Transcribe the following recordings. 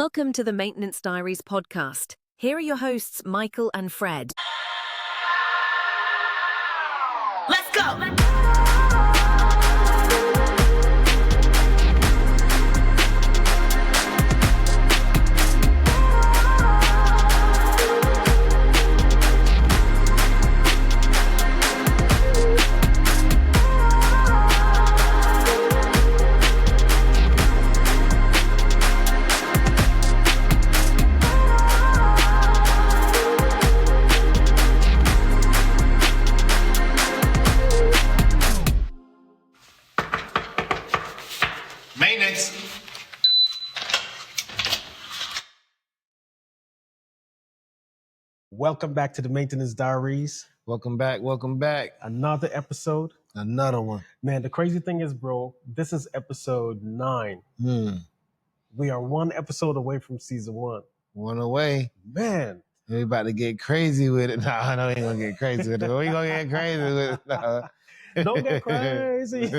Welcome to the Maintenance Diaries podcast. Here are your hosts, Michael and Fred. Let's go! Maintenance. Welcome back to the Maintenance Diaries. Welcome back. Another episode. Another one. Man, the crazy thing is, bro, this is episode 9. We are one episode away from season 1. One away. Man. We about to get crazy with it. No, I know we ain't gonna get crazy with it. We gonna get crazy with it. No. Don't get crazy.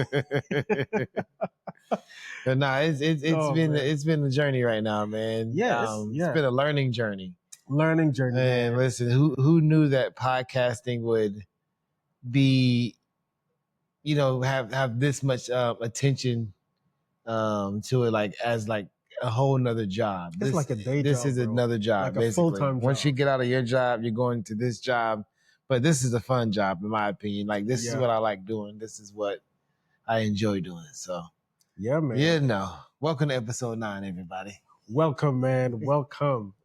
But no, it's been a journey right now, man. It's been a learning journey. Man, listen, who knew that podcasting would be, have this much attention to it, like as like a whole nother job. It's like a day job. This is another job, like basically. A full-time job. Once you get out of your job, you're going to this job. But this is a fun job, in my opinion. Like, this is what I like doing. This is what I enjoy doing. So, yeah, man. Welcome to episode 9, everybody. Welcome, man. Welcome.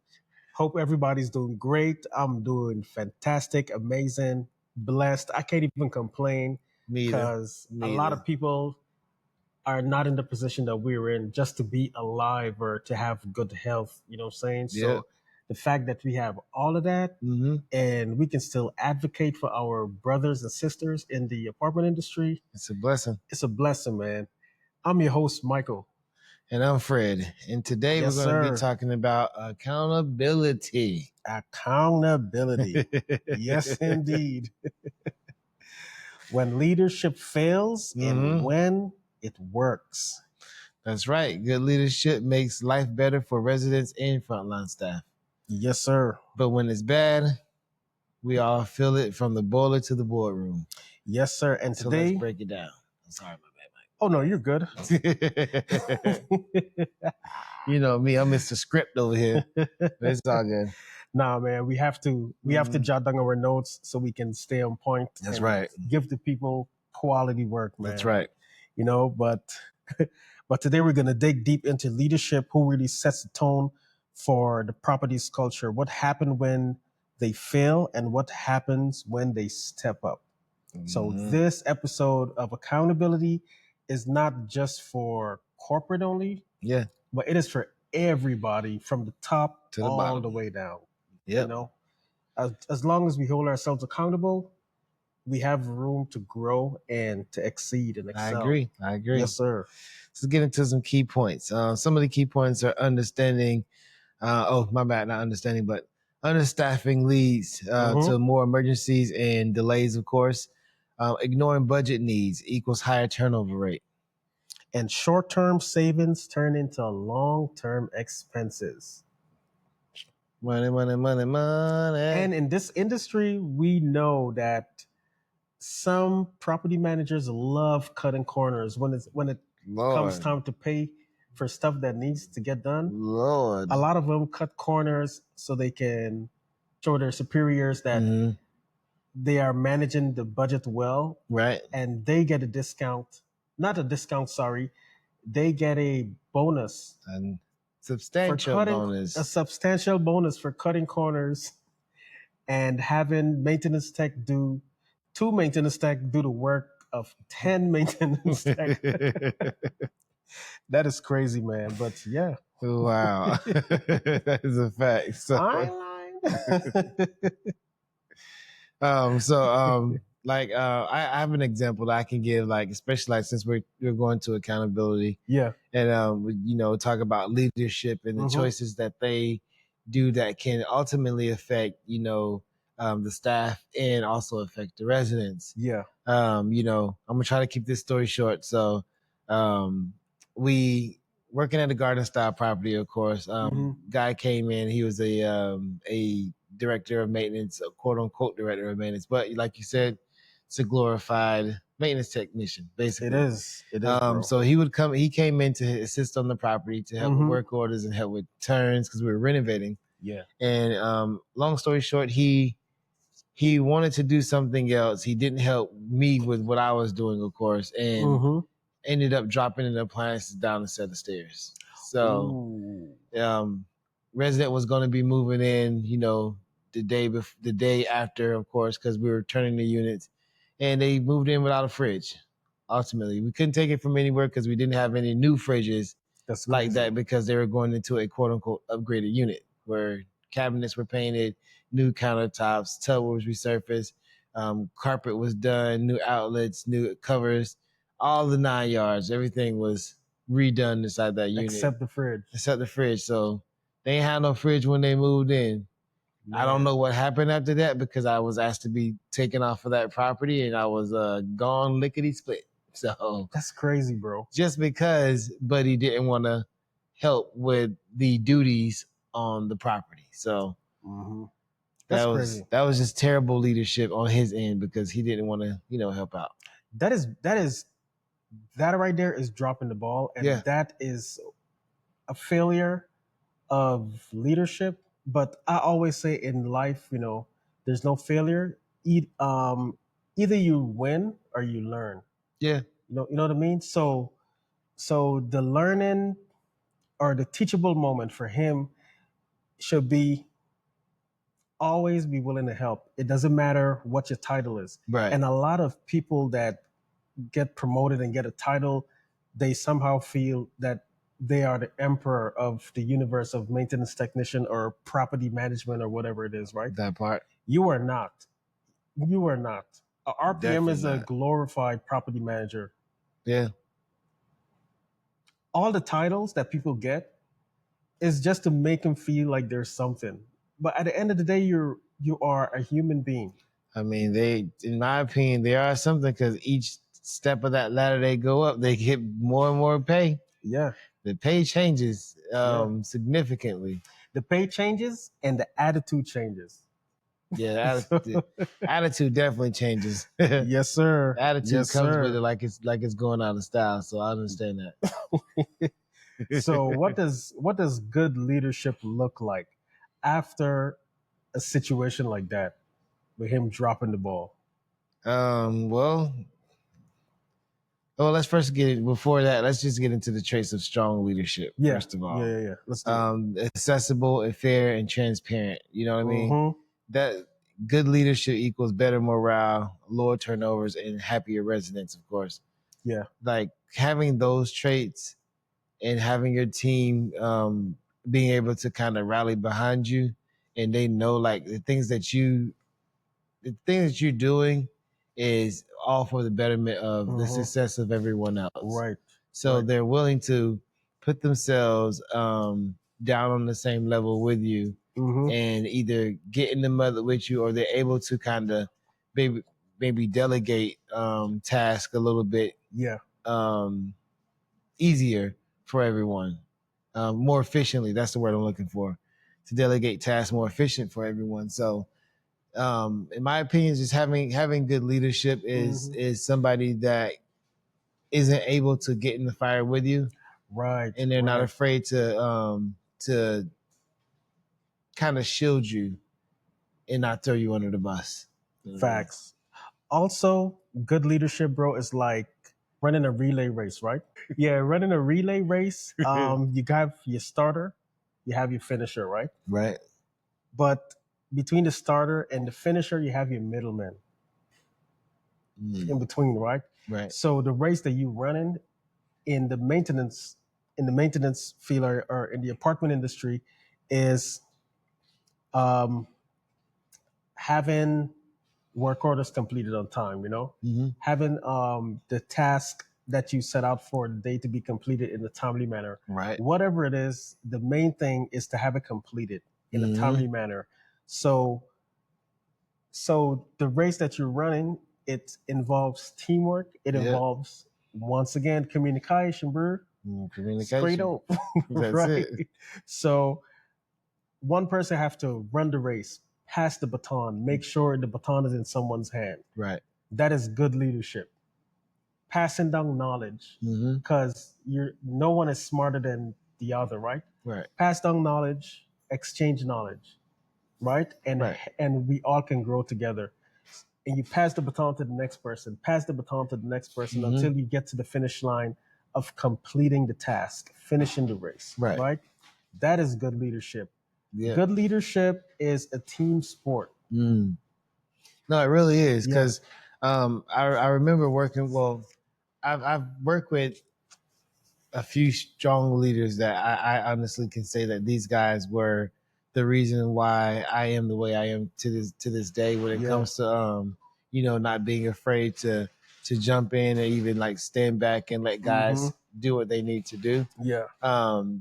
Hope everybody's doing great. I'm doing fantastic, amazing, blessed. I can't even complain because a lot of people are not in the position that we're in just to be alive or to have good health. You know what I'm saying? Yeah. So the fact that we have all of that and we can still advocate for our brothers and sisters in the apartment industry. It's a blessing. It's a blessing, man. I'm your host, Michael. And I'm Fred. And today we're going to be talking about accountability. Accountability. Yes, indeed. When leadership fails and when it works. That's right. Good leadership makes life better for residents and frontline staff. Yes, sir. But when it's bad, we all feel it from the boiler to the boardroom. Yes, sir. And so today, let's break it down. I'm sorry, my bad, Mike. Oh, no, you're good. You know me, I'm Mr. Script over here. But it's all good. Nah, man, we have to jot down our notes so we can stay on point. That's right. Give the people quality work, man. That's right. But today we're going to dig deep into leadership, who really sets the tone for the property's culture. What happened when they fail and what happens when they step up. So this episode of accountability is not just for corporate only. Yeah. But it is for everybody from the top to the all bottom. The way down. Yeah. As long as we hold ourselves accountable, we have room to grow and to exceed and excel. I agree. Yes, sir. Let's get into some key points. Some of the key points are understanding. Not understanding, but understaffing leads to more emergencies and delays, of course. Ignoring budget needs equals higher turnover rate. And short-term savings turn into long-term expenses. Money. And in this industry, we know that some property managers love cutting corners when it comes time to pay for stuff that needs to get done. Lord. A lot of them cut corners so they can show their superiors that they are managing the budget well. Right. And they get a discount. Not a discount, sorry. They get a bonus. A substantial bonus. A substantial bonus for cutting corners and having maintenance tech do 2 maintenance tech do the work of 10 maintenance tech. That is crazy, man. But yeah. Wow. That is a fact. So, I have an example that I can give, like, especially like since we're going to accountability. Yeah. And talk about leadership and the choices that they do that can ultimately affect, the staff and also affect the residents. Yeah. I'm gonna try to keep this story short. So we working at a garden style property, of course. Guy came in. He was a director of maintenance, a quote unquote director of maintenance, but like you said, it's a glorified maintenance technician, basically. It is. It is. Bro. So he would come. He came in to assist on the property to help with work orders and help with turns because we were renovating. Yeah. And long story short, he wanted to do something else. He didn't help me with what I was doing, of course, and ended up dropping the appliances down a set of stairs. So, resident was going to be moving in, you know, the day after, of course, because we were turning the units, and they moved in without a fridge. Ultimately, we couldn't take it from anywhere because we didn't have any new fridges like that because they were going into a quote unquote upgraded unit where cabinets were painted, new countertops, tub was resurfaced, carpet was done, new outlets, new covers, all the 9 yards. Everything was redone inside that unit. Except the fridge. Except the fridge. So they ain't had no fridge when they moved in. Man. I don't know what happened after that because I was asked to be taken off of that property and I was gone lickety split. So that's crazy, bro. Just because Buddy didn't want to help with the duties on the property. So that was just terrible leadership on his end because he didn't want to, you know, help out. That right there is dropping the ball, and that is a failure of leadership. But I always say in life, you know, there's no failure. Either you win or you learn. Yeah. You know what I mean? So the learning or the teachable moment for him should be always be willing to help. It doesn't matter what your title is. Right. And a lot of people that get promoted and get a title, they somehow feel that they are the emperor of the universe of maintenance technician or property management or whatever it is, right? That part. You are not. You are not. A RPM Definitely is a glorified property manager. Yeah. All the titles that people get is just to make them feel like there's something. But at the end of the day, you are a human being. I mean, in my opinion, they are something because each step of that ladder they go up, they get more and more pay. Yeah. The pay changes significantly. The pay changes and the attitude changes. Yeah, the attitude definitely changes. Yes, sir. Attitude comes with it like it's going out of style. So I understand that. So what does good leadership look like after a situation like that with him dropping the ball? Let's first before that, let's just get into the traits of strong leadership. First of all. Yeah. Let's do it. Accessible and fair and transparent. You know what I mean? That good leadership equals better morale, lower turnovers, and happier residents, of course. Yeah. Like having those traits and having your team being able to kind of rally behind you and they know like the things that you're doing is all for the betterment of the success of everyone else. Right. So they're willing to put themselves down on the same level with you and either get in the mud with you or they're able to kind of maybe delegate tasks a little bit easier for everyone, more efficiently. That's the word I'm looking for, to delegate tasks more efficient for everyone. So in my opinion, just having good leadership is somebody that isn't able to get in the fire with you. Right. And they're not afraid to kind of shield you and not throw you under the bus. Facts. Also, good leadership, bro, is like running a relay race, right? Yeah, running a relay race. You have your starter, you have your finisher, right? Right. But between the starter and the finisher, you have your middleman in between, right? Right. So the race that you running in the maintenance field or in the apartment industry is having work orders completed on time, you know, having the task that you set out for the day to be completed in a timely manner. Right. Whatever it is, the main thing is to have it completed in a timely manner. So the race that you're running, it involves teamwork. It involves, once again, communication, bro. Communication. Straight up. That's right? it. So one person have to run the race, pass the baton, make sure the baton is in someone's hand. Right. That is good leadership. Passing down knowledge, because no one is smarter than the other, right? Right. Pass down knowledge, exchange knowledge, right? And we all can grow together. And you pass the baton to the next person, pass the baton to the next person until you get to the finish line of completing the task, finishing the race, right? That is good leadership. Yeah. Good leadership is a team sport. No, it really is, because I remember working. Well, I've worked with a few strong leaders that I honestly can say that these guys were the reason why I am the way I am to this day when it comes to not being afraid to jump in and even like stand back and let guys do what they need to do. Yeah.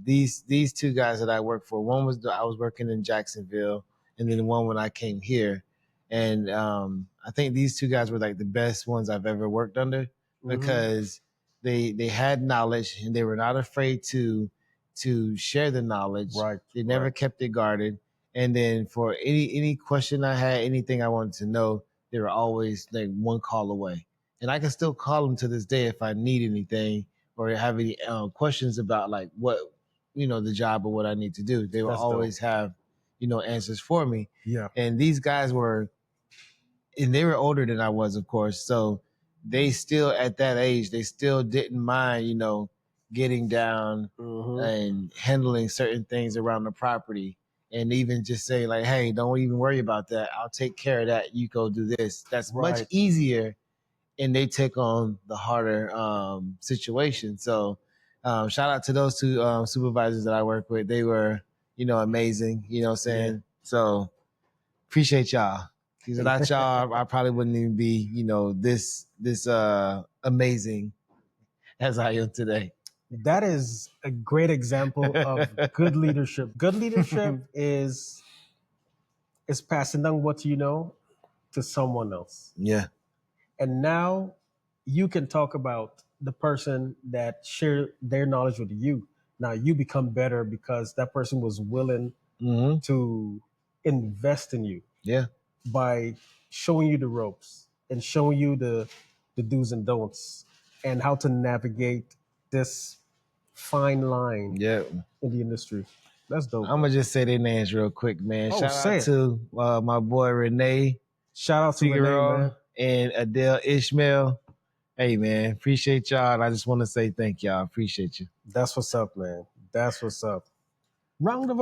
These two guys that I work for, one was I was working in Jacksonville, and then one when I came here, and I think these two guys were like the best ones I've ever worked under, because they had knowledge and they were not afraid to share the knowledge. Right. They never kept it guarded. And then for any question I had, anything I wanted to know, they were always like one call away. And I can still call them to this day if I need anything or have any questions about like what, the job or what I need to do. They will always have, answers for me. Yeah. And these guys were older than I was, of course. So they still, at that age, they still didn't mind, getting down and handling certain things around the property. And even just say like, hey, don't even worry about that. I'll take care of that. You go do this. That's much easier. And they take on the harder situation. So shout out to those two supervisors that I work with. They were, amazing. You know what I'm saying? Yeah. So appreciate y'all. Because without y'all, I probably wouldn't even be, this amazing as I am today. That is a great example of good leadership. Good leadership is passing down what you know to someone else. Yeah. And now you can talk about the person that shared their knowledge with you. Now you become better because that person was willing to invest in you. Yeah. By showing you the ropes and showing you the do's and don'ts and how to navigate this fine line in the industry. That's dope. I'm going to just say their names real quick, man. Oh, shout out to my boy Renee. Shout out to Renee, man. And Adele Ishmael. Hey, man, appreciate y'all. And I just want to say thank y'all. Appreciate you. That's what's up, man. That's what's up. Round of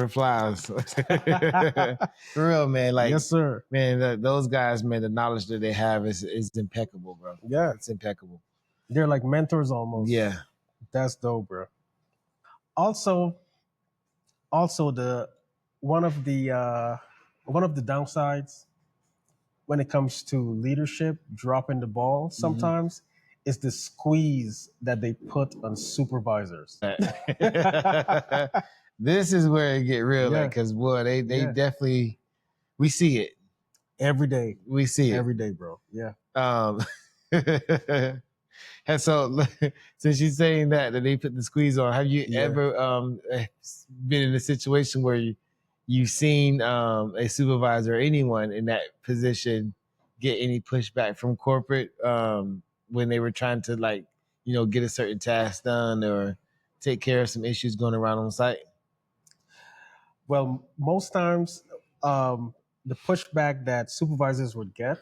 applause. For real, man. Like, yes, sir. Man, those guys, man, the knowledge that they have is impeccable, bro. Yeah. It's impeccable. They're like mentors almost. Yeah. That's dope, bro. Also one of the downsides when it comes to leadership, dropping the ball sometimes is the squeeze that they put on supervisors. This is where it get real, because boy, they definitely, we see it every day. We see it every day, bro. Yeah. And so, since you're saying that they put the squeeze on, have you ever been in a situation where you've seen a supervisor or anyone in that position get any pushback from corporate when they were trying to get a certain task done or take care of some issues going around on site? Well, most times the pushback that supervisors would get,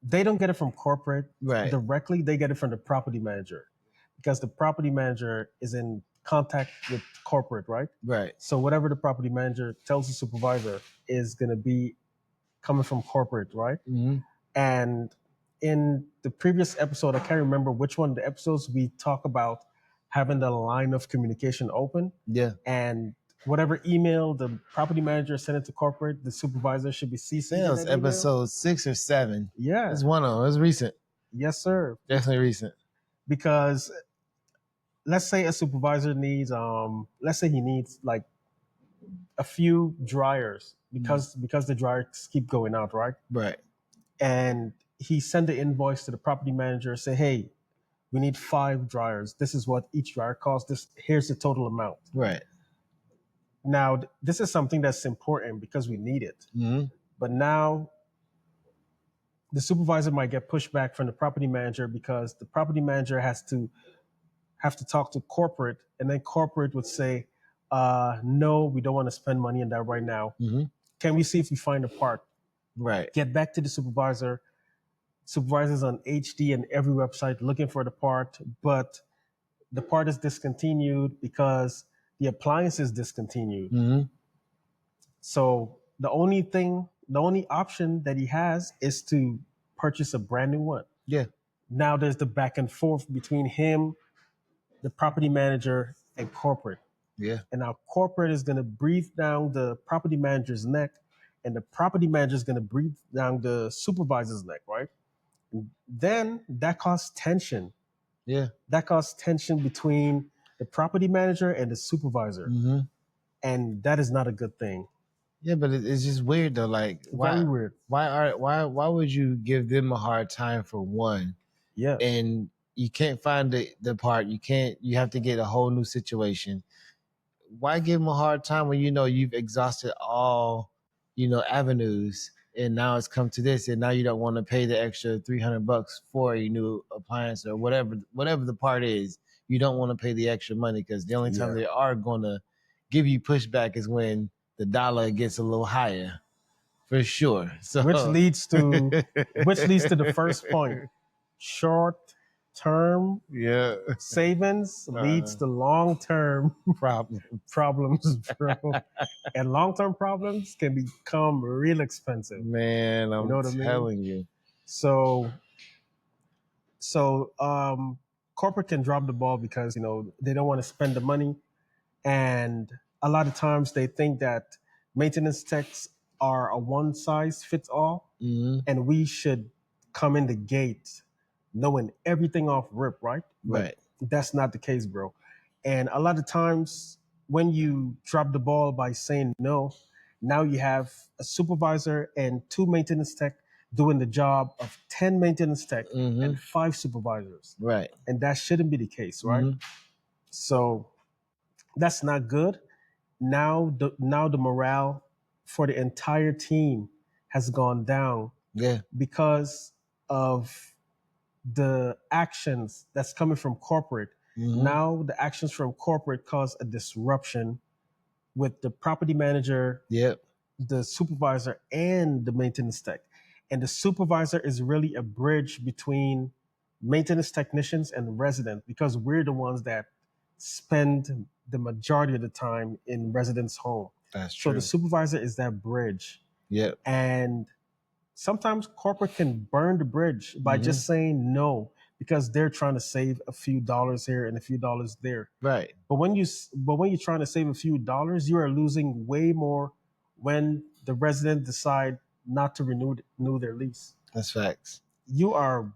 they don't get it from corporate directly. They get it from the property manager, because the property manager is in contact with corporate, right? Right. So whatever the property manager tells the supervisor is going to be coming from corporate, right? And in the previous episode, I can't remember which one of the episodes, we talk about having the line of communication open. Yeah. And whatever email the property manager sent it to corporate, the supervisor should be CC'd. That was episode 6 or 7. Yeah. It's one of them. It's recent. Yes, sir. Definitely recent. Because let's say a supervisor needs, let's say he needs like a few dryers because the dryers keep going out, right? Right. And he sent the invoice to the property manager, say, hey, we need 5 dryers. This is what each dryer costs. Here's the total amount. Right. Now, this is something that's important because we need it. Mm-hmm. But now the supervisor might get pushback from the property manager because the property manager have to talk to corporate, and then corporate would say, no, we don't want to spend money on that right now. Mm-hmm. Can we see if we find a part? Right. Get back to the supervisor. Supervisors on HD and every website looking for the part, but the part is discontinued because the appliance is discontinued. Mm-hmm. So the only option that he has is to purchase a brand new one. Yeah. Now there's the back and forth between him, the property manager, and corporate. Yeah. And now corporate is going to breathe down the property manager's neck, and the property manager is going to breathe down the supervisor's neck, right? Then that causes tension. Yeah. That causes tension between the property manager and the supervisor. Mm-hmm. And that is not a good thing. Yeah, but it's just weird though. Like, Very weird. Why would you give them a hard time for one? Yeah. And you can't find the part. You have to get a whole new situation. Why give them a hard time when you know you've exhausted all, avenues, and now it's come to this, and now you don't want to pay the extra $300 for a new appliance or whatever the part is. You don't want to pay the extra money because the only time they are going to give you pushback is when the dollar gets a little higher, for sure. So which leads to the first point. Short-term savings leads to long-term problems, bro. And long-term problems can become real expensive. Man, I'm telling you. So corporate can drop the ball because they don't want to spend the money, and a lot of times they think that maintenance techs are a one-size-fits-all, and we should come in the gate knowing everything off rip, right? Right. But that's not the case, bro. And a lot of times when you drop the ball by saying no, now you have a supervisor and 2 maintenance tech doing the job of 10 maintenance tech and 5 supervisors. Right. And that shouldn't be the case, right? So that's not good. Now the morale for the entire team has gone down because of the actions that's coming from corporate. Now the actions from corporate cause a disruption with the property manager, the supervisor, and the maintenance tech. And the supervisor is really a bridge between maintenance technicians and residents because we're the ones that spend the majority of the time in residents' home. That's true. So the supervisor is that bridge. Yep. And sometimes corporate can burn the bridge by just saying no because they're trying to save a few dollars here and a few dollars there. Right. But when you're trying to save a few dollars, you are losing way more when the resident decide not to renew their lease. That's facts. You are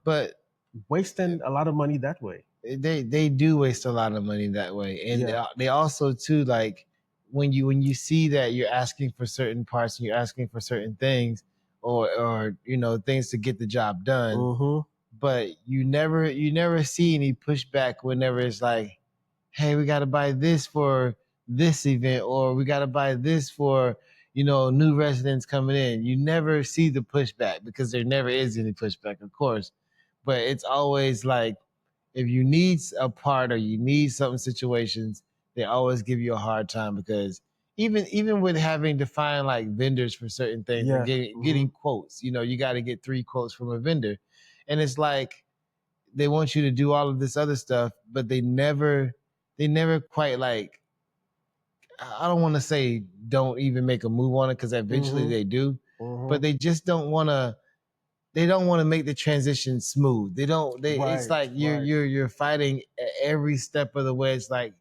wasting a lot of money that way. They do waste a lot of money that way, and they also too, like when you see that you're asking for certain parts and you're asking for certain things or things to get the job done, but you never see any pushback whenever it's like, hey, we got to buy this for this event, or we got to buy this for new residents coming in. You never see the pushback because there never is any pushback, of course, but it's always like, if you need a part or you need something situations, they always give you a hard time because even with having to find like vendors for certain things and getting quotes, you got to get 3 quotes from a vendor. And it's like, they want you to do all of this other stuff, but they never quite like, I don't want to say don't even make a move on it because eventually they do, but they just don't want to. They don't want to make the transition smooth. It's like you're fighting at every step of the way. It's like,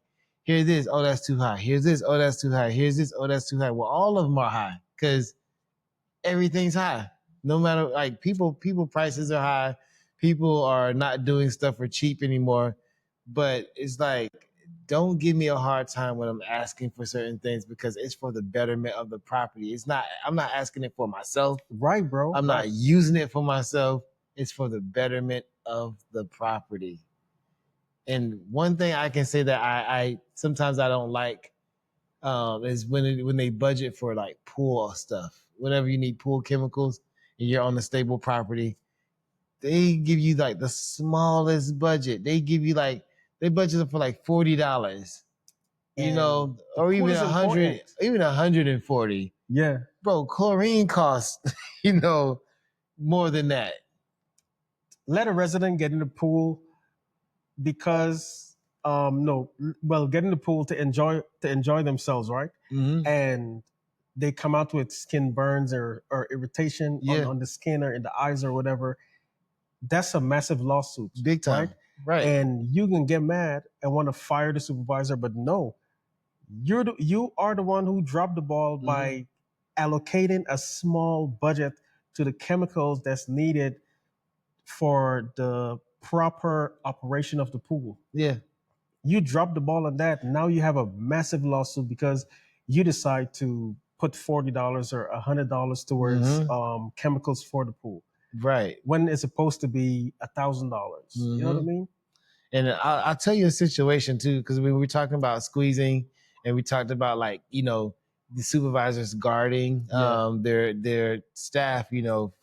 here's this, oh that's too high. Here's this, oh that's too high. Here's this, oh that's too high. Well, all of them are high because everything's high. No matter, like, people prices are high. People are not doing stuff for cheap anymore. But it's like, don't give me a hard time when I'm asking for certain things because it's for the betterment of the property. I'm not asking it for myself. Right, bro. I'm not using it for myself. It's for the betterment of the property. And one thing I can say that I sometimes I don't like is when they budget for like pool stuff. Whenever you need pool chemicals and you're on a stable property, they give you like the smallest budget. They give you like they budgeted for like $40, you And know, the or pool even is 100, important. even 140. Yeah. Bro, chlorine costs, more than that. Let a resident get in the pool because no, well, get in the pool to enjoy themselves, right? Mm-hmm. And they come out with skin burns or irritation Yeah. on the skin or in the eyes or whatever. That's a massive lawsuit, Big time. Right. And you can get mad and want to fire the supervisor, but no, you are the one who dropped the ball by allocating a small budget to the chemicals that's needed for the proper operation of the pool. Yeah. You dropped the ball on that. Now you have a massive lawsuit because you decide to put $40 or $100 towards chemicals for the pool. Right. When it's supposed to be $1,000. You know what I mean? And I'll tell you a situation too, because we were talking about squeezing, and we talked about like the supervisors guarding their staff,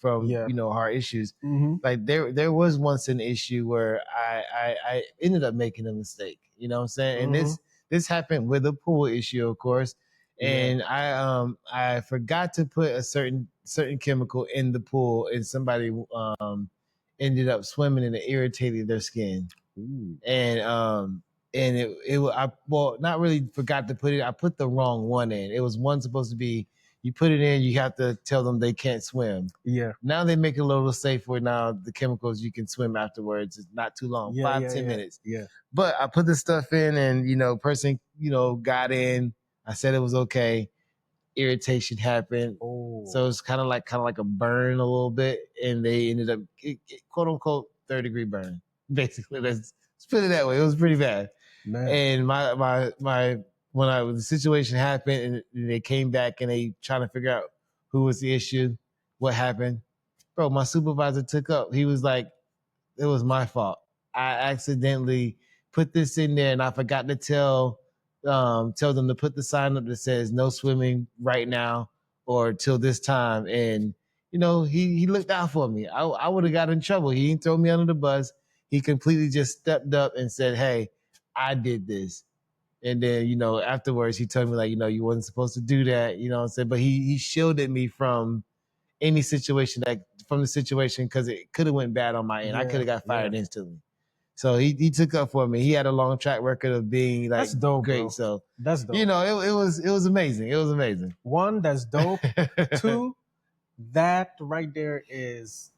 from hard issues. Like there was once an issue where I ended up making a mistake. You know what I'm saying? And this happened with a pool issue, of course. And I forgot to put a certain chemical in the pool, and somebody ended up swimming and it irritated their skin. Ooh. And not really forgot to put it. I put the wrong one in. It was one supposed to be, you put it in, you have to tell them they can't swim. Yeah. Now they make it a little safer. Now the chemicals you can swim afterwards. It's not too long, 5-10 minutes. Yeah. But I put the stuff in, and person got in. I said it was okay. Irritation happened. Oh. So it's kind of like a burn a little bit, and they ended up quote unquote 3rd-degree burn. Basically, let's put it that way. It was pretty bad. Man. And when the situation happened and they came back and they trying to figure out who was the issue, what happened, bro, my supervisor took up. He was like, it was my fault. I accidentally put this in there and I forgot to tell them to put the sign up that says no swimming right now or till this time. And he looked out for me. I would have got in trouble. He didn't throw me under the bus. He completely just stepped up and said, "Hey, I did this." And then, afterwards he told me like, you wasn't supposed to do that, what I'm saying? But he shielded me from any situation because it could have went bad on my end. I could have got fired instantly. So he took up for me. He had a long track record of being like that's dope, great. Bro. So that's dope. It was amazing. It was amazing. One, that's dope. Two, that right there is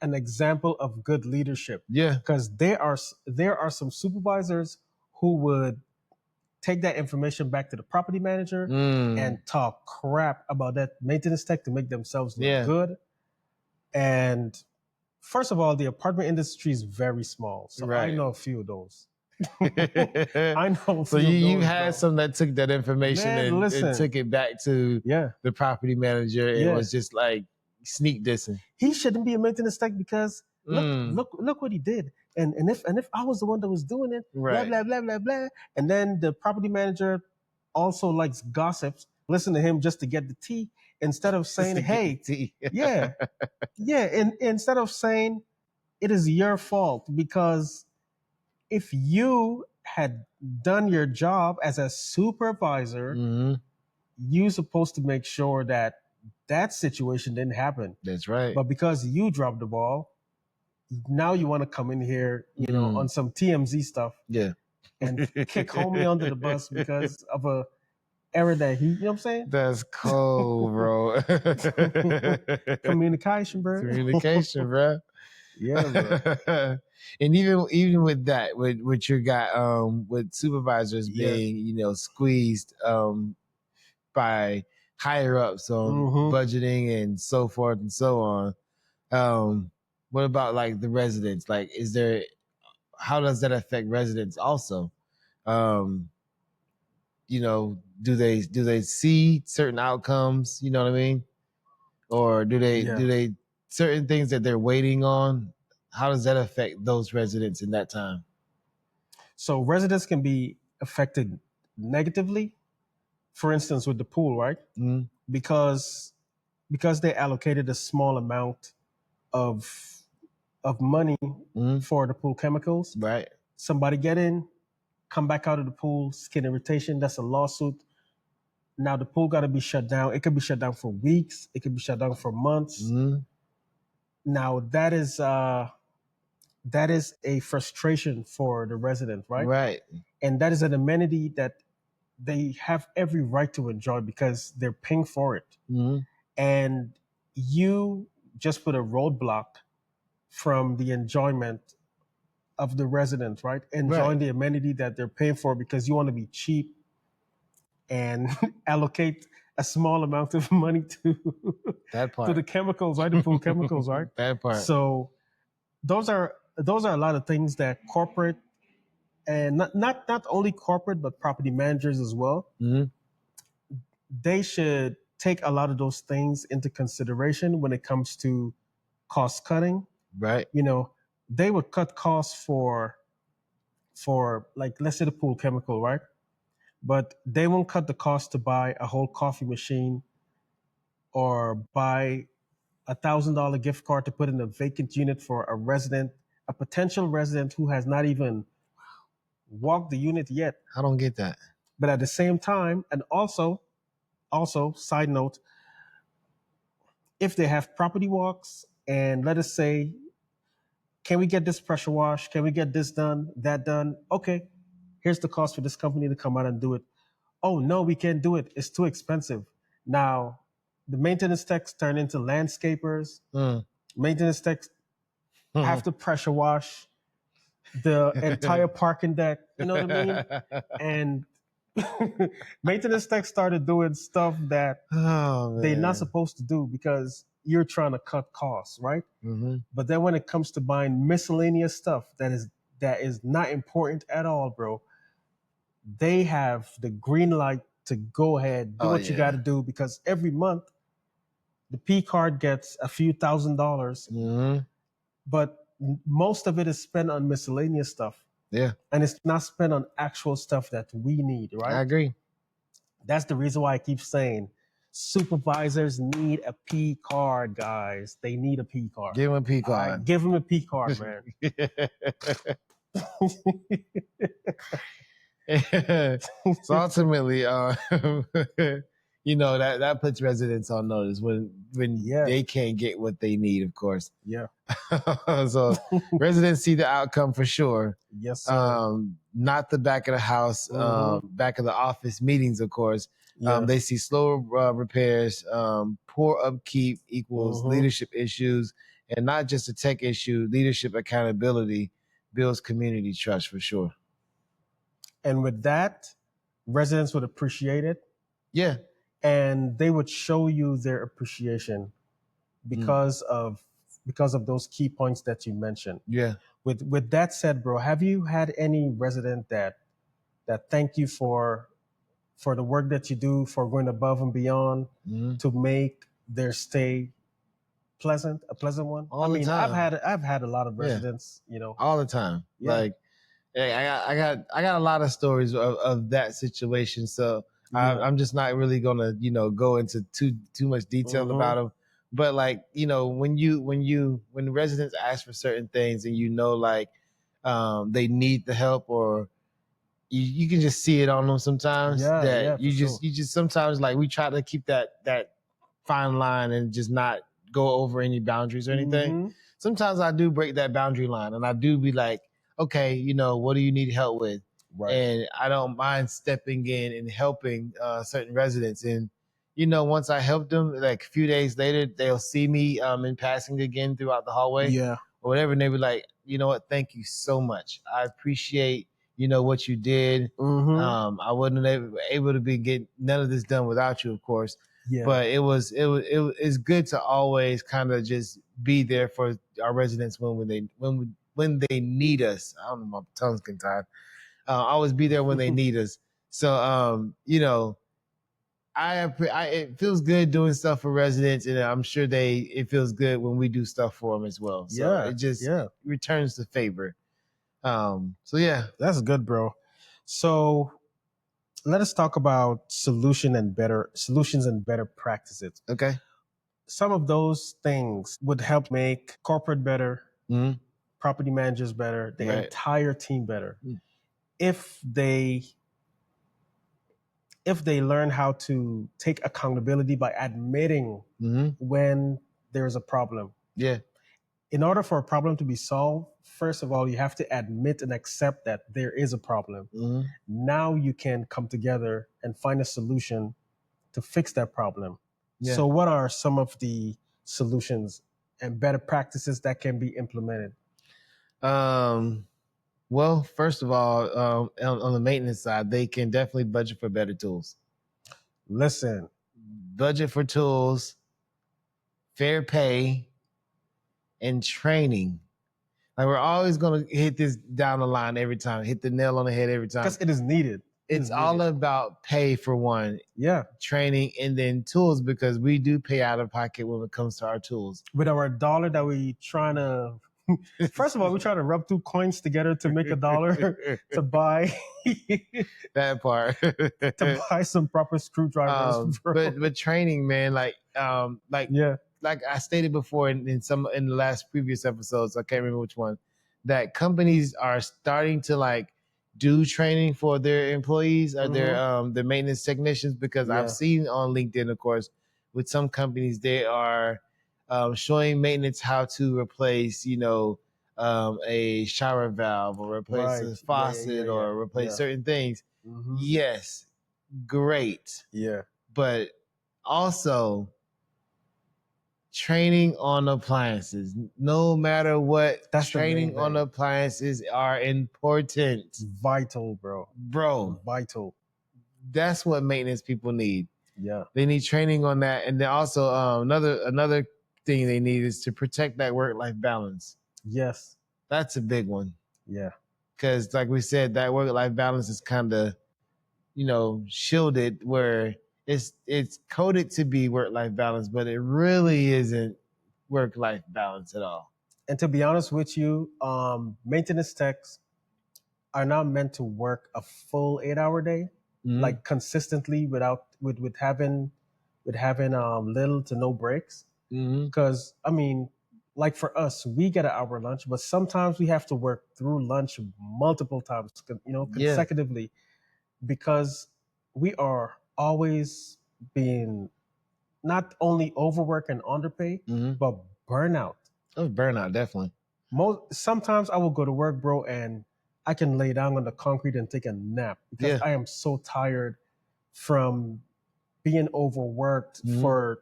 an example of good leadership. Yeah. Because there are some supervisors who would take that information back to the property manager and talk crap about that maintenance tech to make themselves look good. And first of all, the apartment industry is very small. So I know a few of those. I know. So you had some that took that information and took it back to the property manager. It was just like sneak dissing. He shouldn't be a maintenance tech because look what he did. And if I was the one that was doing it, blah blah blah blah blah. And then the property manager also likes gossips. Listen to him just to get the tea instead of saying, "Hey, and instead of saying it is your fault because." If you had done your job as a supervisor, you're supposed to make sure that situation didn't happen. That's right. But because you dropped the ball, now you want to come in here, on some TMZ stuff. Yeah. And kick homie under the bus because of a error that you know what I'm saying? That's cold, bro. Communication, bro. Communication, bro. Yeah, bro. And even with that, with your guy, with supervisors being, squeezed by higher ups on budgeting and so forth and so on. What about like the residents? Like, how does that affect residents also? Do they see certain outcomes? You know what I mean? Or do they certain things that they're waiting on? How does that affect those residents in that time? So residents can be affected negatively, for instance, with the pool, right? Because they allocated a small amount of money for the pool chemicals. Right. Somebody get in, come back out of the pool, skin irritation. That's a lawsuit. Now the pool got to be shut down. It could be shut down for weeks. It could be shut down for months. Now that is a frustration for the resident, right? Right. And that is an amenity that they have every right to enjoy because they're paying for it. And you just put a roadblock from the enjoyment of the resident, right? Enjoying the amenity that they're paying for because you want to be cheap and allocate a small amount of money to that part. to the chemicals, right? The pool chemicals, right? That part. So those are a lot of things that corporate and not only corporate but property managers as well. They should take a lot of those things into consideration when it comes to cost cutting. Right. You know, they would cut costs for like, let's say the pool chemical, right? But they won't cut the cost to buy a whole coffee machine or buy $1,000 gift card to put in a vacant unit for a potential resident who has not even walked the unit yet. I don't get that. But at the same time, and also, side note, if they have property walks and let us say, can we get this pressure wash? Can we get this done, that done? Okay, here's the cost for this company to come out and do it. Oh, no, we can't do it. It's too expensive. Now, the maintenance techs turn into landscapers. Maintenance techs have to pressure wash the entire parking deck. You know what I mean? And maintenance techs started doing stuff that they're not supposed to do because you're trying to cut costs, right? But then when it comes to buying miscellaneous stuff that is not important at all, bro, they have the green light to go ahead, do what you got to do, because every month the P card gets a few $1,000s, but most of it is spent on miscellaneous stuff. Yeah. And it's not spent on actual stuff that we need, right? I agree. That's the reason why I keep saying supervisors need a P card, guys. They need a P card. Give them a P card. Right, give them a P card, man. So ultimately, you know, that puts residents on notice when they can't get what they need, of course. Yeah. So residents see the outcome for sure. Yes, sir. Not the back of the house, back of the office meetings, of course. Yeah. They see slower repairs, poor upkeep equals leadership issues, and not just a tech issue. Leadership accountability builds community trust for sure. And with that, residents would appreciate it. Yeah. And they would show you their appreciation because of those key points that you mentioned. Yeah. With that said, bro, have you had any resident that thank you for the work that you do, for going above and beyond to make their stay a pleasant one? All the time. I've had a lot of residents, you know. All the time. Yeah. Like, hey, I got a lot of stories of that situation. So I'm just not really gonna, you know, go into too much detail about them. But like, you know, when residents ask for certain things and you know, like, they need the help, or you can just see it on them sometimes. You just sometimes, like, we try to keep that fine line and just not go over any boundaries or anything. Sometimes I do break that boundary line and I do be like, okay, you know, what do you need help with? Right. And I don't mind stepping in and helping certain residents. And, you know, once I help them, like a few days later, they'll see me in passing again throughout the hallway. Yeah. Or whatever. And they be like, you know what? Thank you so much. I appreciate, you know, what you did. I wouldn't have able to get none of this done without you, of course. Yeah. But it's good to always kind of just be there for our residents when they need us. I don't know, my tongue's getting tired. Always be there when they need us. So, you know, it feels good doing stuff for residents, and I'm sure it feels good when we do stuff for them as well. So it just returns the favor. So yeah, That's good, bro. So let us talk about solutions and better practices. okay. Some of those things would help make corporate better, Mm-hmm. property managers better, the Right. entire team better Mm. if they learn how to take accountability by admitting Mm-hmm. when there's a problem. Yeah. In order for a problem to be solved, first of all, you have to admit and accept that there is a problem. Mm-hmm. Now you can come together and find a solution to fix that problem. Yeah. So, what are some of the solutions and better practices that can be implemented? Well, first of all, on the maintenance side, they can definitely budget for better tools. Listen, Budget for tools, fair pay, and training. Like we're always gonna hit this down the line every time, hit the nail on the head every time. because it is needed. It's all about pay for one, Yeah. training, and then tools because we do pay out of pocket when it comes to our tools. With our dollar that we trying to, first of all, we try to rub two coins together to make a dollar to buy that part. to buy some proper screwdrivers. But training, man, Yeah. like I stated before in the last previous episodes, I can't remember which one, that companies are starting to like do training for their employees or their maintenance technicians because Yeah. I've seen on LinkedIn, of course, with some companies they are showing maintenance how to replace, a shower valve or replace a Right. faucet Yeah. or replace certain things. Mhm. Yes, great, Yeah. but also training on appliances. No matter what, That's the main training on thing. appliances are important, Vital, bro. bro. Vital. That's what maintenance people need. Yeah. They need training on that, and then also another thing they need is to protect that work-life balance. Yes. That's a big one Yeah. because, like we said, that work-life balance is kind of shielded where it's coded to be work-life balance, but it really isn't work-life balance at all. And to be honest with you, maintenance techs are not meant to work a full 8 hour day, like consistently with having little to no breaks. Because I mean, like for us, we get an hour lunch, but sometimes we have to work through lunch multiple times, consecutively, because we are always being not only overwork and underpay, but burnout. Oh, burnout, definitely. Sometimes I will go to work, bro, and I can lay down on the concrete and take a nap because Yeah. I am so tired from being overworked for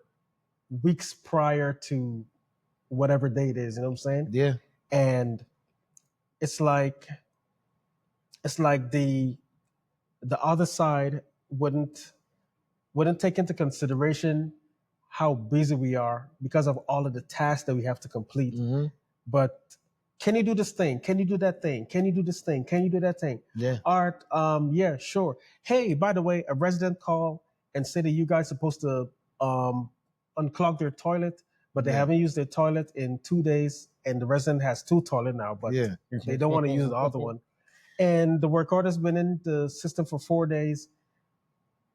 weeks prior to whatever day it is. You know what I'm saying? Yeah. And it's like the other side wouldn't take into consideration how busy we are because of all of the tasks that we have to complete. But can you do this thing? Can you do that thing? Can you do this thing? Can you do that thing? Yeah. Art, yeah, sure. Hey, by the way, a resident called and said that you guys supposed to unclog their toilet, but they haven't used their toilet in 2 days, and the resident has two toilets now, but they don't want to use the other one. And the work order's been in the system for 4 days.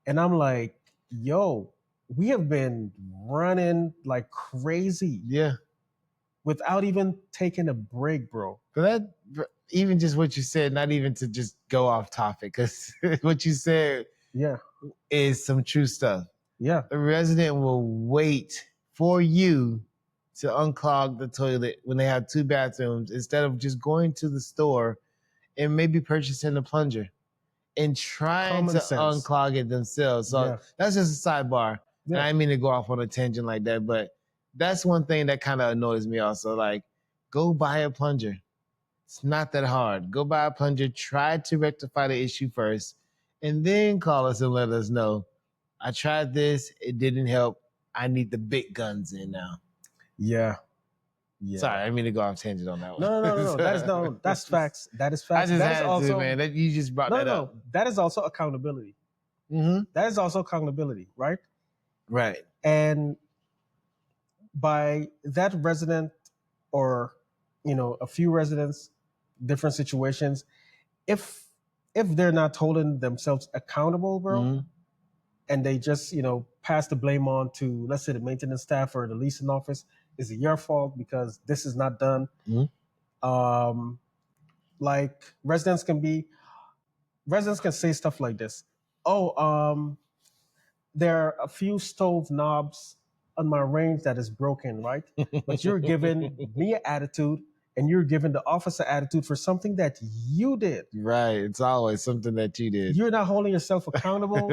And I'm like, yo, we have been running like crazy. Yeah. Without even taking a break, bro. But even just what you said, not even to just go off topic, because what you said is some true stuff. Yeah. The resident will wait for you to unclog the toilet when they have two bathrooms instead of just going to the store and maybe purchasing a plunger and trying to unclog it themselves. So that's just a sidebar. And I didn't mean to go off on a tangent like that, but that's one thing that kind of annoys me also. Like, go buy a plunger. It's not that hard. Go buy a plunger, try to rectify the issue first, and then call us and let us know. I tried this, it didn't help. I need the big guns in now. Yeah. Sorry, I didn't mean to go off tangent on that one. No. That's facts. That is facts. I just that had is also, to, man. You just brought that up. That is also accountability. That is also accountability, right? Right. And by that resident or a few residents different situations, if they're not holding themselves accountable, bro, Mhm. and they just, pass the blame on to, let's say, the maintenance staff or the leasing office, is it your fault because this is not done? Mhm. Like residents can say stuff like this. Oh, there are a few stove knobs on my range that is broken, right? But you're giving me an attitude, and you're giving the officer attitude for something that you did. Right. It's always something that you did. You're not holding yourself accountable,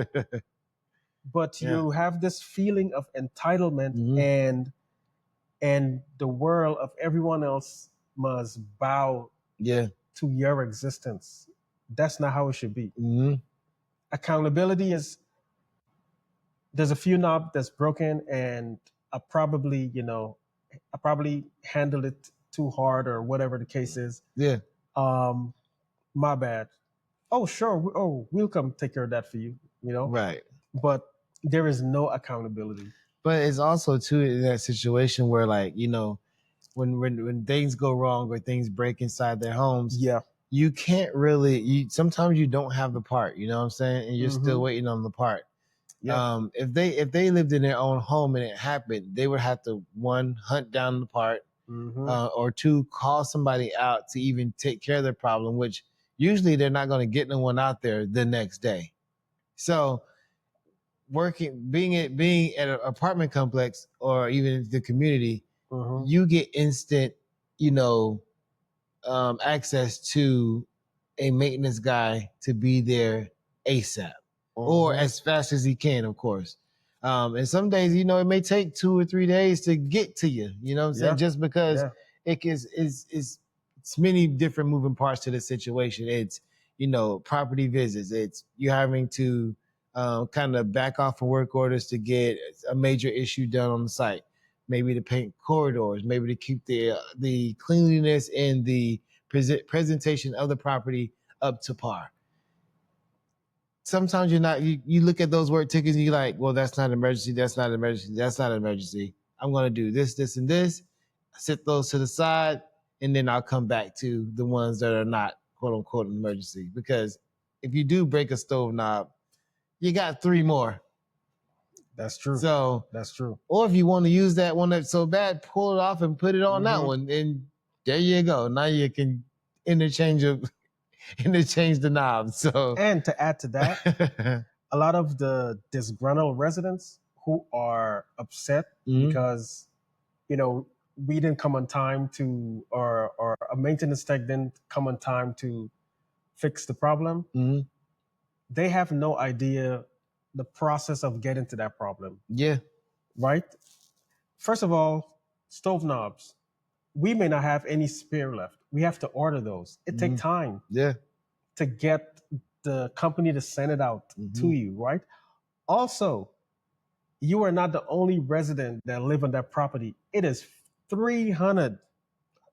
but Yeah. you have this feeling of entitlement, Mhm. and the world of everyone else must bow Yeah. to your existence. That's not how it should be. Mhm. Accountability is, there's a few knob that's broken, and I probably handled it too hard or whatever the case is. Yeah. Um, my bad. Oh, sure. We'll come take care of that for you. Right. But there is no accountability. But it's also too in that situation where, like, when things go wrong or things break inside their homes, Yeah. you can't really. Sometimes you don't have the part. You know what I'm saying? And you're still waiting on the part. Yeah. If they lived in their own home and it happened, they would have to, one, hunt down the part, or two, call somebody out to even take care of their problem, which usually they're not going to get no one out there the next day. So being at an apartment complex or even the community, you get instant, access to a maintenance guy to be there ASAP or as fast as he can, of course. And some days, it may take 2 or 3 days to get to you. You know what I'm saying? Just because it is it's many different moving parts to the situation. It's property visits. It's you having to kind of back off of work orders to get a major issue done on the site. Maybe to paint corridors. Maybe to keep the cleanliness and the presentation of the property up to par. Sometimes you're not. You look at those work tickets and you're like, well, that's not an emergency. That's not an emergency. That's not an emergency. I'm going to do this, this, and this. Set those to the side, and then I'll come back to the ones that are not quote unquote an emergency. Because if you do break a stove knob, you got 3 more. That's true. So that's true. Or if you want to use that one that's so bad, pull it off and put it on that one, and there you go. Now you can interchange the knobs. So, and to add to that, a lot of the disgruntled residents who are upset because we didn't come on time to, or a maintenance tech didn't come on time to fix the problem. They have no idea the process of getting to that problem. Yeah. Right? First of all, stove knobs. We may not have any spare left. We have to order those. It takes time. Yeah. To get the company to send it out to you, right? Also, you are not the only resident that live on that property. It is 300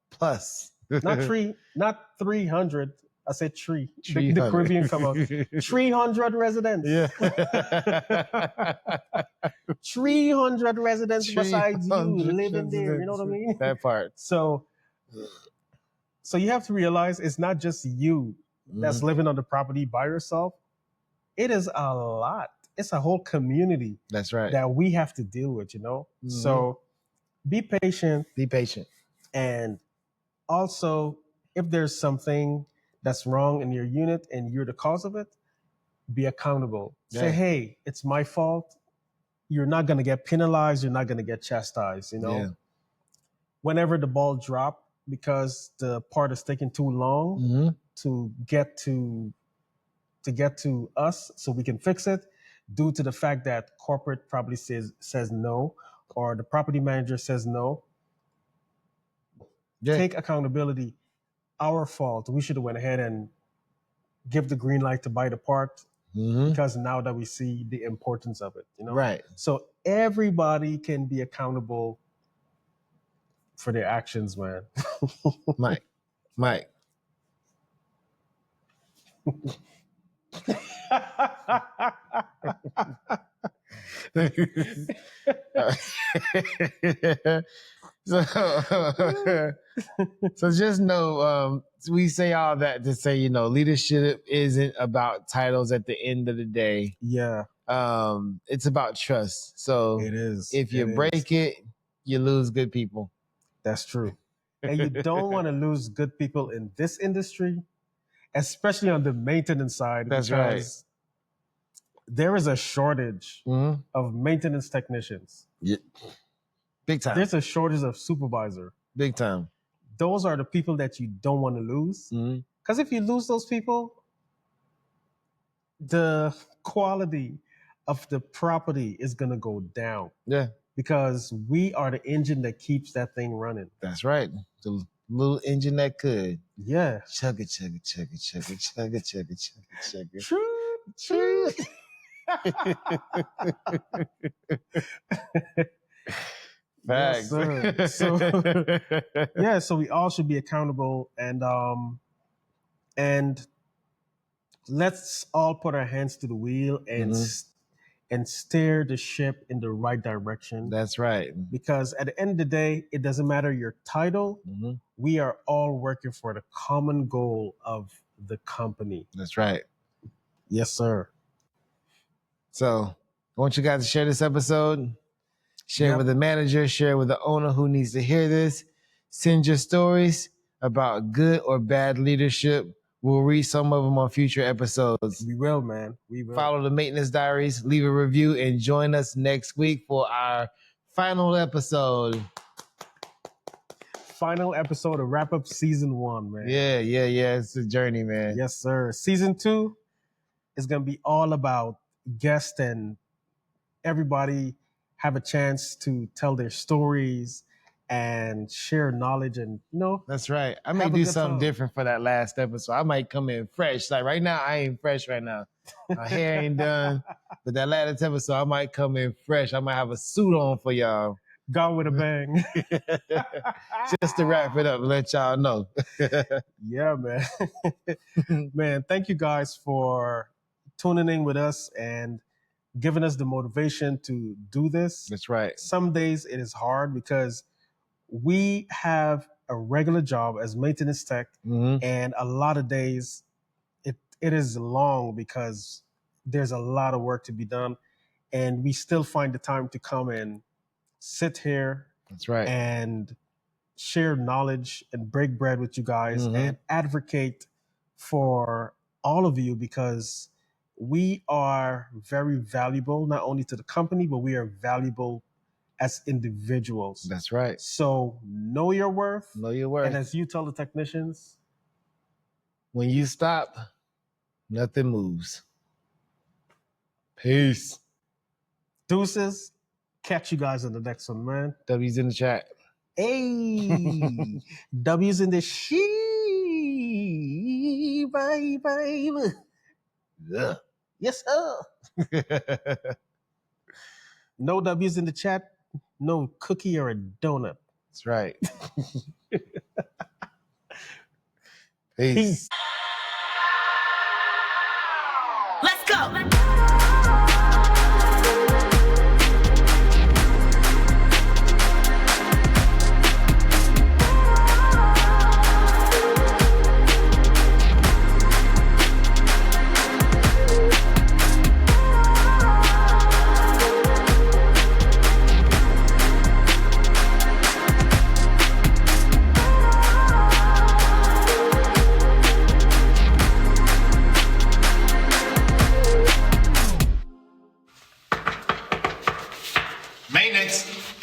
plus. not 300. I said tree. The Caribbean come out. 300 residents. Yeah. 300 residents besides you living there. You know what I mean? That part. So you have to realize it's not just you that's living on the property by yourself. It is a lot. It's a whole community. That's right. That we have to deal with, So be patient. Be patient. And also, if there's something that's wrong in your unit and you're the cause of it, be accountable. Yeah. Say, hey, it's my fault. You're not going to get penalized. You're not going to get chastised, Yeah. Whenever the ball drops because the part is taking too long to get to us so we can fix it, due to the fact that corporate probably says no, or the property manager says no. Yeah. Take accountability. Our fault. We should have went ahead and give the green light to buy the part because now that we see the importance of it, Right. So everybody can be accountable for their actions, man. Mike. So, so just know, we say all that to say, leadership isn't about titles at the end of the day. Yeah. It's about trust. So It is. if you break it, you lose good people. That's true. And you don't want to lose good people in this industry, especially on the maintenance side. That's because there is a shortage of maintenance technicians. Yeah. Big time. There's a shortage of supervisor. Big time. Those are the people that you don't want to lose. Because if you lose those people, the quality of the property is going to go down. Yeah. Because we are the engine that keeps that thing running. That's right. The little engine that could. Yeah. Chug it, chug it, chug it, chug it, chug it, chug it, chug it, chug it. True, true. Facts. Yes, so so we all should be accountable, and let's all put our hands to the wheel and steer the ship in the right direction. That's right. Because at the end of the day, it doesn't matter your title. We are all working for the common goal of the company. That's right. Yes, sir. So I want you guys to share this episode. Share with the manager, share with the owner who needs to hear this. Send your stories about good or bad leadership. We'll read some of them on future episodes. We will, man. We will. Follow the Maintenance Diaries, leave a review, and join us next week for our final episode. Final episode to wrap up season 1, man. Yeah. It's a journey, man. Yes, sir. Season 2 is going to be all about guests and everybody have a chance to tell their stories and share knowledge and, That's right. I may do something different for that last episode. I might come in fresh. Like right now, I ain't fresh right now. My hair ain't done. But that last episode, I might come in fresh. I might have a suit on for y'all. Gone with a bang. Just to wrap it up and let y'all know. Yeah, man. Man, thank you guys for tuning in with us and giving us the motivation to do this. That's right. Some days it is hard because we have a regular job as maintenance tech, and a lot of days it is long because there's a lot of work to be done, and we still find the time to come and sit here. That's right. And share knowledge and break bread with you guys and advocate for all of you, because we are very valuable, not only to the company, but we are valuable as individuals. That's right. So know your worth. Know your worth. And as you tell the technicians, when you stop, nothing moves. Peace. Deuces. Catch you guys in the next one, man. W's in the chat. Hey. W's in the she. Bye, bye. Yeah. Yes, sir. No W's in the chat. No cookie or a donut. That's right. Peace. Let's go. Maintenance.